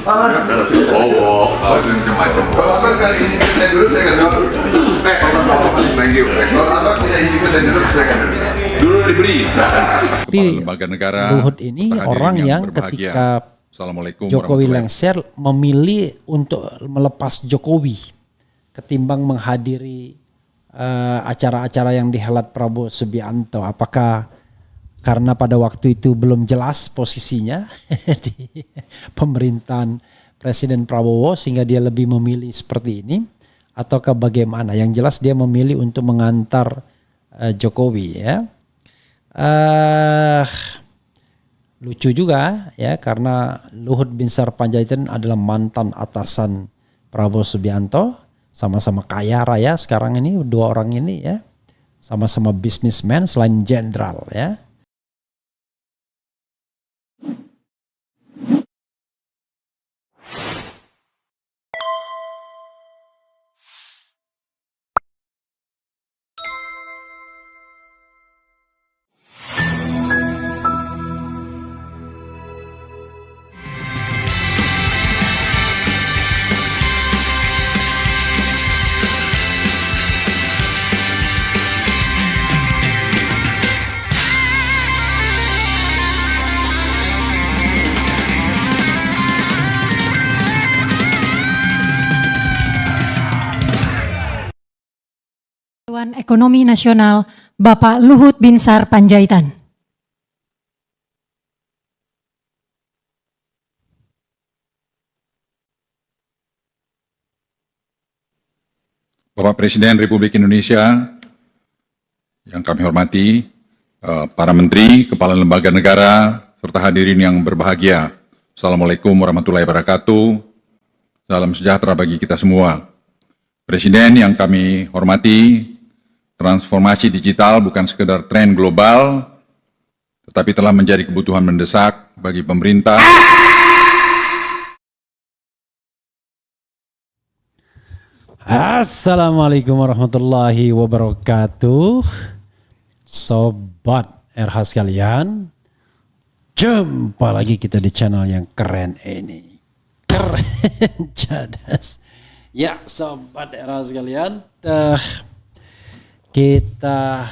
macam-macam. Kalau abang kali ini saya dulu, saya akan dulu. Thank you. Kalau abang tidak izinkan saya dulu, saya akan dulu. Dulu diberi. Tapi lembaga negara, Luhut ini orang yang ketika Jokowi lengser memilih untuk melepas Jokowi ketimbang menghadiri acara-acara yang dihelat Prabowo Subianto. Apakah karena pada waktu itu belum jelas posisinya di pemerintahan Presiden Prabowo sehingga dia lebih memilih seperti ini, ataukah bagaimana? Yang jelas dia memilih untuk mengantar Jokowi ya. Lucu juga ya, karena Luhut Binsar Panjaitan adalah mantan atasan Prabowo Subianto, sama-sama kaya raya sekarang ini, dua orang ini ya, sama-sama bisnismen selain jenderal ya. Dewan Ekonomi Nasional Bapak Luhut Binsar Panjaitan. Bapak Presiden Republik Indonesia yang kami hormati, para menteri, kepala lembaga negara, serta hadirin yang berbahagia. Assalamualaikum warahmatullahi wabarakatuh. Salam sejahtera bagi kita semua. Presiden yang kami hormati, transformasi digital bukan sekedar tren global, tetapi telah menjadi kebutuhan mendesak bagi pemerintah. Assalamualaikum warahmatullahi wabarakatuh. Sobat RH sekalian, jumpa lagi kita di channel yang keren ini. Keren, cadas. Ya, sobat era sekalian, kita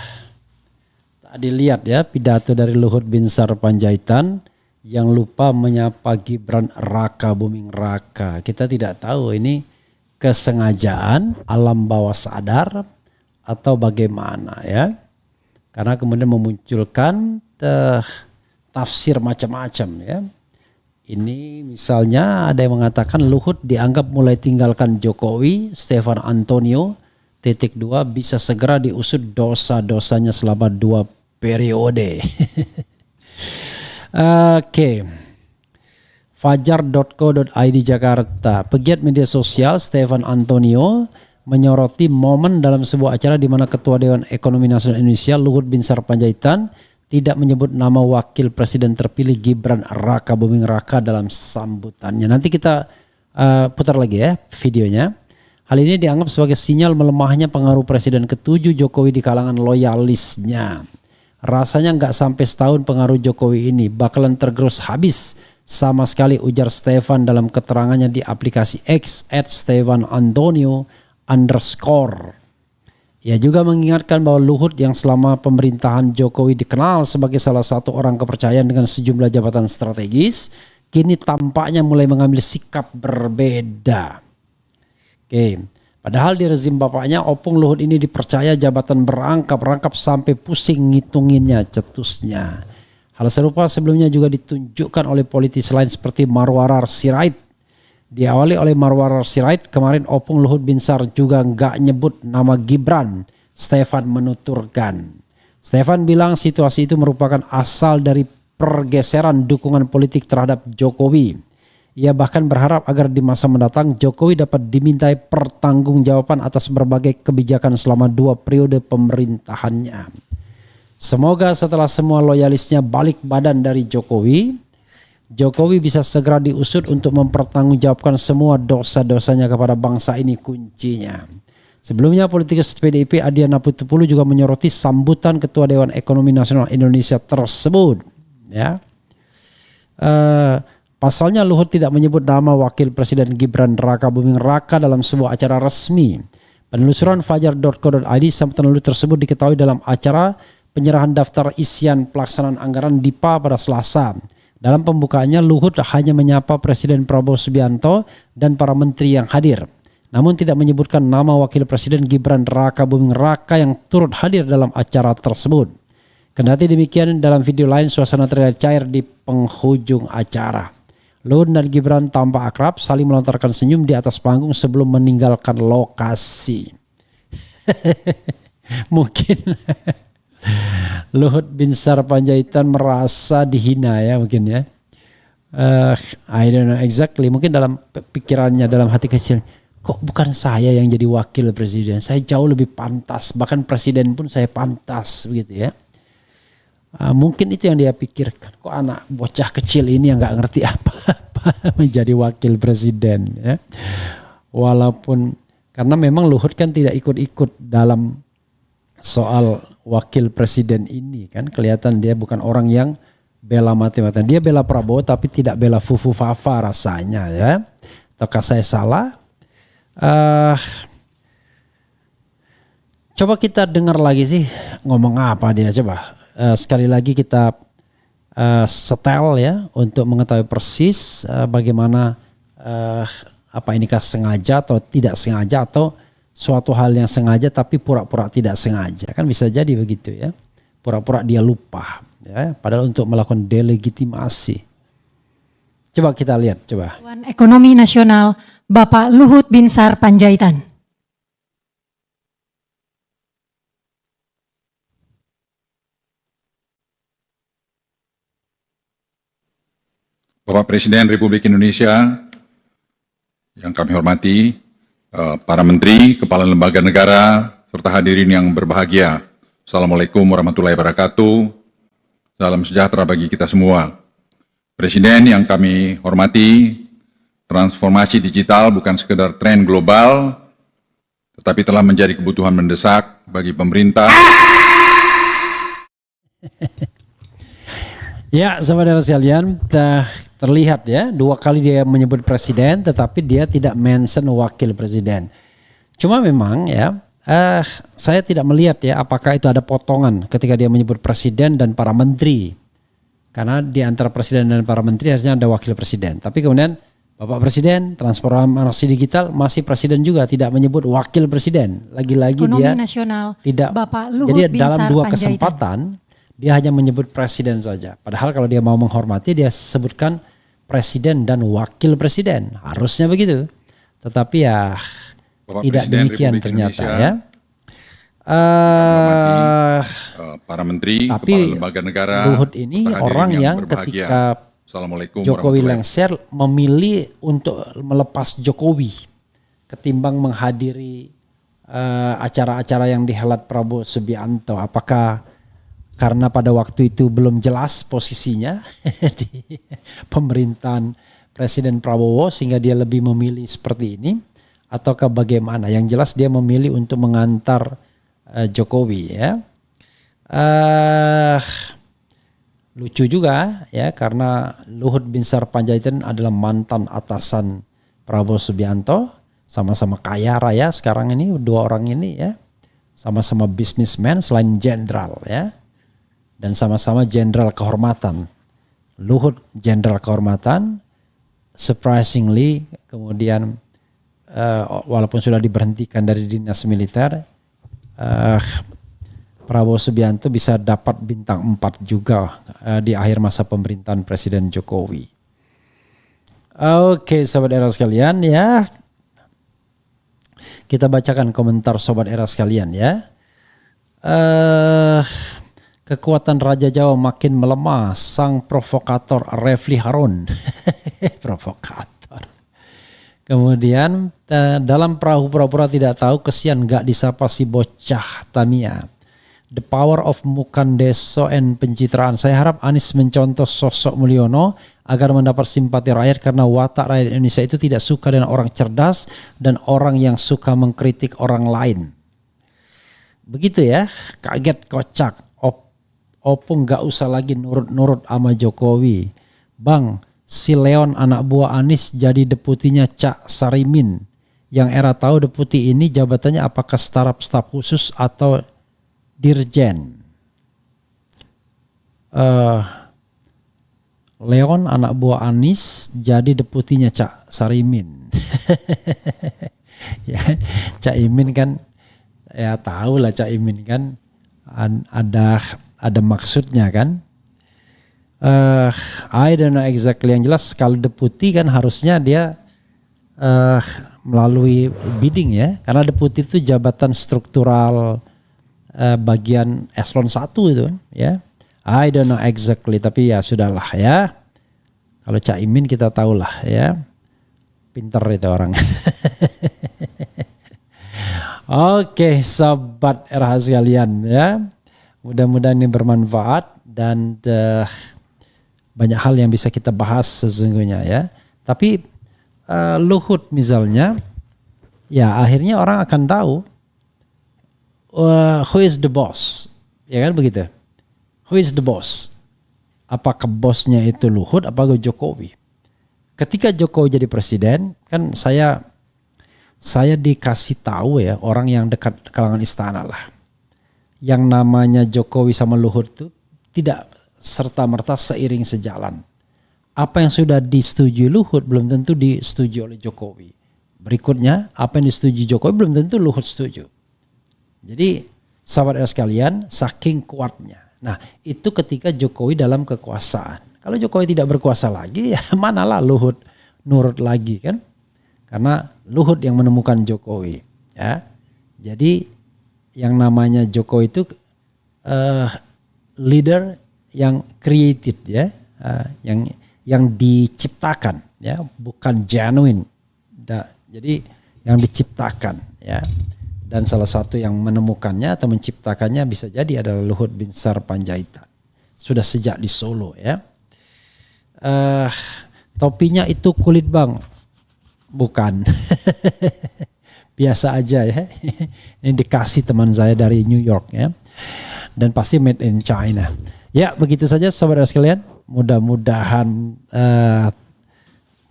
tadi lihat ya pidato dari Luhut Binsar Panjaitan yang lupa menyapa Gibran Raka Buming Raka. Kita tidak tahu ini kesengajaan, alam bawah sadar, atau bagaimana ya. Karena kemudian memunculkan tafsir macam-macam ya. Ini misalnya ada yang mengatakan Luhut dianggap mulai tinggalkan Jokowi, Stefan Antonio, _2 bisa segera diusut dosa-dosanya selama 2 periode. Oke. Fajar.co.id Jakarta. Pegiat media sosial Stefan Antonio menyoroti momen dalam sebuah acara di mana Ketua Dewan Ekonomi Nasional Indonesia Luhut Binsar Panjaitan tidak menyebut nama wakil presiden terpilih Gibran Raka Buming Raka dalam sambutannya. Nanti kita putar lagi ya videonya. Hal ini dianggap sebagai sinyal melemahnya pengaruh Presiden ke-7 Jokowi di kalangan loyalisnya. Rasanya nggak sampai setahun pengaruh Jokowi ini bakalan tergerus habis sama sekali, ujar Stefan dalam keterangannya di aplikasi X @StefanAntonio_. Ia juga mengingatkan bahwa Luhut yang selama pemerintahan Jokowi dikenal sebagai salah satu orang kepercayaan dengan sejumlah jabatan strategis, kini tampaknya mulai mengambil sikap berbeda. Oke, padahal di rezim bapaknya Opung, Luhut ini dipercaya jabatan berangkap-rangkap sampai pusing ngitunginnya, cetusnya. Hal serupa sebelumnya juga ditunjukkan oleh politisi lain seperti Marwarar Sirait. Diawali oleh Marwarar Sirait, kemarin Opung Luhut Binsar juga nggak nyebut nama Gibran. Stefan menuturkan. Stefan bilang situasi itu merupakan asal dari pergeseran dukungan politik terhadap Jokowi. Ia bahkan berharap agar di masa mendatang Jokowi dapat dimintai pertanggungjawaban atas berbagai kebijakan selama 2 periode pemerintahannya. Semoga setelah semua loyalisnya balik badan dari Jokowi bisa segera diusut untuk mempertanggungjawabkan semua dosa-dosanya kepada bangsa ini, kuncinya. Sebelumnya politikus PDIP Adiana Pitupulu juga menyoroti sambutan Ketua Dewan Ekonomi Nasional Indonesia tersebut. Ya, Pasalnya Luhut tidak menyebut nama Wakil Presiden Gibran Raka Buming Raka dalam sebuah acara resmi. Penelusuran fajar.co.id sambutan Luhut tersebut diketahui dalam acara penyerahan daftar isian pelaksanaan anggaran DIPA pada Selasa. Dalam pembukaannya Luhut hanya menyapa Presiden Prabowo Subianto dan para menteri yang hadir. Namun tidak menyebutkan nama Wakil Presiden Gibran Raka Buming Raka yang turut hadir dalam acara tersebut. Kendati demikian, dalam video lain suasana terlihat cair di penghujung acara. Luhut dan Gibran tampak akrab saling melontarkan senyum di atas panggung sebelum meninggalkan lokasi. Mungkin Luhut Binsar Panjaitan merasa dihina ya mungkin ya. I don't know exactly. Mungkin dalam pikirannya, dalam hati kecil, kok bukan saya yang jadi wakil presiden? Saya jauh lebih pantas. Bahkan presiden pun saya pantas begitu ya. Mungkin itu yang dia pikirkan. Kok anak bocah kecil ini yang nggak ngerti apa-apa menjadi wakil presiden ya. Walaupun karena memang Luhut kan tidak ikut-ikut dalam soal wakil presiden ini kan, kelihatan dia bukan orang yang bela mati-matian. Dia bela Prabowo tapi tidak bela Fufu Fafa rasanya ya. Ataukah saya salah? Coba kita dengar lagi sih ngomong apa dia coba. Sekali lagi kita setel ya untuk mengetahui persis bagaimana apa inikah sengaja atau tidak sengaja atau suatu hal yang sengaja tapi pura-pura tidak sengaja, kan bisa jadi begitu ya, pura-pura dia lupa ya, padahal untuk melakukan delegitimasi. Coba kita lihat coba. Dewan Ekonomi Nasional Bapak Luhut Binsar Panjaitan. Bapak Presiden Republik Indonesia yang kami hormati, para menteri, kepala lembaga negara, serta hadirin yang berbahagia. Assalamualaikum warahmatullahi wabarakatuh. Salam sejahtera bagi kita semua. Presiden yang kami hormati, transformasi digital bukan sekedar tren global, tetapi telah menjadi kebutuhan mendesak bagi pemerintah. Ya, saudara sekalian, terlihat ya 2 kali dia menyebut presiden, tetapi dia tidak mention wakil presiden. Cuma memang ya, saya tidak melihat ya apakah itu ada potongan ketika dia menyebut presiden dan para menteri. Karena di antara presiden dan para menteri harusnya ada wakil presiden. Tapi kemudian Bapak Presiden transformasi digital masih presiden juga, tidak menyebut wakil presiden. Lagi-lagi dia Nasional, tidak. Bapak Luhut Jadi dalam Binsar 2 Panjaitan. kesempatan dia hanya menyebut presiden saja. Padahal kalau dia mau menghormati dia sebutkan presiden dan wakil presiden. Harusnya begitu. Tetapi ya Bapak tidak Presiden demikian Republik ternyata Indonesia, ya. Para menteri, Tapi kepala lembaga negara, Luhut ini serta hadirin orang yang berbahagia. ketika Assalamualaikum Jokowi warahmatullahi lengser memilih untuk melepas Jokowi ketimbang menghadiri acara-acara yang dihelat Prabowo Subianto. Apakah karena pada waktu itu belum jelas posisinya di pemerintahan Presiden Prabowo sehingga dia lebih memilih seperti ini, ataukah bagaimana? Yang jelas dia memilih untuk mengantar Jokowi ya. Lucu juga ya, karena Luhut Binsar Panjaitan adalah mantan atasan Prabowo Subianto, sama-sama kaya raya sekarang ini 2 orang ini ya, sama-sama bisnismen selain jenderal ya, dan sama-sama jenderal kehormatan. Luhut jenderal kehormatan, surprisingly kemudian walaupun sudah diberhentikan dari dinas militer, Prabowo Subianto bisa dapat bintang 4 juga di akhir masa pemerintahan Presiden Jokowi. Oke, sobat era sekalian ya. Kita bacakan komentar sobat era sekalian ya. Kekuatan Raja Jawa makin melemah, sang provokator Refli Harun. Provokator. Kemudian dalam perahu pura-pura tidak tahu, kesian gak disapa si bocah Tamiya. The power of Mukandeso and pencitraan. Saya harap Anies mencontoh sosok Mulyono agar mendapat simpati rakyat, karena watak rakyat Indonesia itu tidak suka dengan orang cerdas dan orang yang suka mengkritik orang lain. Begitu ya, kaget kocak. Opung gak usah lagi nurut-nurut sama Jokowi. Bang, si Leon anak buah Anies jadi deputinya Cak Sarimin. Yang era tahu deputi ini jabatannya apakah staf khusus atau dirjen? Leon anak buah Anies jadi deputinya Cak Sarimin. Ya, Cak Imin kan ya tahu lah Cak Imin kan ada maksudnya kan. I don't know exactly, yang jelas kalau deputi kan harusnya dia melalui bidding ya, karena deputi itu jabatan struktural bagian eselon 1 itu kan ya. I don't know exactly, tapi ya sudahlah ya. Kalau Cak Imin kita tahu lah ya, pinter itu orang. Oke, sobat RH sekalian ya, mudah-mudahan ini bermanfaat dan banyak hal yang bisa kita bahas sesungguhnya ya. Tapi Luhut misalnya, ya akhirnya orang akan tahu who is the boss, ya kan begitu. Who is the boss? Apakah bosnya itu Luhut, apakah Jokowi? Ketika Jokowi jadi presiden, kan saya dikasih tahu ya, orang yang dekat kalangan istana lah, yang namanya Jokowi sama Luhut itu tidak serta-merta seiring sejalan. Apa yang sudah disetujui Luhut belum tentu disetujui oleh Jokowi. Berikutnya, apa yang disetujui Jokowi belum tentu Luhut setuju. Jadi, sahabat sekalian, saking kuatnya. Nah, itu ketika Jokowi dalam kekuasaan. Kalau Jokowi tidak berkuasa lagi, ya manalah Luhut nurut lagi kan? Karena Luhut yang menemukan Jokowi. Ya, jadi yang namanya Jokowi itu leader yang created ya, yang diciptakan ya, bukan genuine. Jadi yang diciptakan ya, dan salah satu yang menemukannya atau menciptakannya bisa jadi adalah Luhut Binsar Panjaitan. Sudah sejak di Solo ya. Topinya itu kulit bang, bukan. Biasa aja ya. Ini dikasih teman saya dari New York ya, dan pasti made in China. Ya begitu saja saudara sekalian, mudah-mudahan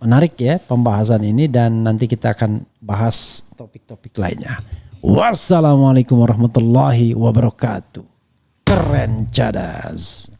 menarik ya pembahasan ini, dan nanti kita akan bahas topik-topik lainnya. Wassalamualaikum warahmatullahi wabarakatuh. Keren cadas.